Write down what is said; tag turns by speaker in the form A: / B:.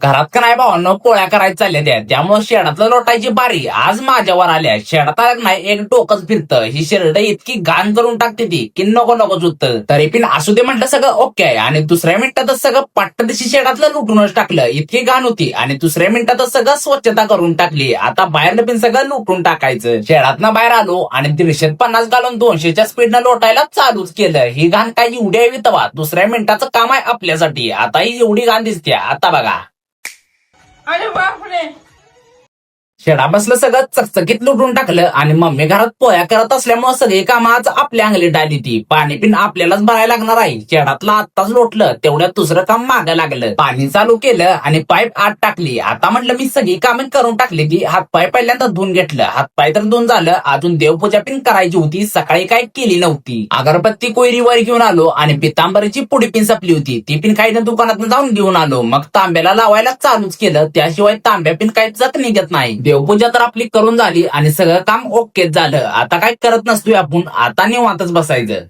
A: घरात का नाही भावांनो पोळ्या करायला चालल्या त्या, त्यामुळे शेणातलं लोटायची बारी आज माझ्यावर आल्या. शेणात आलं नाही एक डोकंच फिरतं. ही शेरड इतकी घाण करून टाकते ती की नको नकोच होतं. तरी पण असू दे म्हटलं सगळं ओके आहे. आणि दुसऱ्या मिनिटातच सगळं पट्टदिशी शेणातलं लुटूनच टाकलं. इतकी घाण होती आणि दुसऱ्या मिनिटातच सगळं स्वच्छता करून टाकली. आता बाहेर पण सगळं लुटून टाकायचं. शेणातनं बाहेर आलो आणि 350 घालून 200च्या स्पीडनं लोटायला चालूच केलं. ही घाण काय एवढी यावी तवा दुसऱ्या मिनिटाचं काम आहे आपल्यासाठी. आता ही एवढी घाण दिसते. आता बघा
B: अरे बापरे.
A: शेडा बसलं सगळं चकचकीत लुटून टाकलं आणि मम्मी घरात पोळ्या करत असल्यामुळे सगळे काम आज आपल्या अंगली डाली ती. पाणी पिन आपल्यालाच भरायला लागणार आहे. शेडातलं आत्ताच लोटलं तेवढ्यात दुसरं काम मागं लागलं. पाणी चालू केलं आणि पाईप आत टाकली. आता म्हटलं मी सगळी कामं करून टाकली ती. हातपाय पहिल्यांदा धुवून घेतलं. हातपाय तर धुवून झालं. अजून देवपूजा पिन करायची होती. सकाळी काय केली नव्हती. अगरबत्ती कोयरी वर घेऊन आलो आणि पितांबरीची पुडी पिन संपली होती. ती पिन काही दुकानात जाऊन घेऊन आलो. मग तांब्याला लावायला चालूच केलं. त्याशिवाय तांब्या पिन काही जग निघत नाही. देवपूजा तर आपली करून झाली आणि सगळं काम ओकेच झालं. आता काय करत नसतोय आपण. आता निवांतच बसायचं.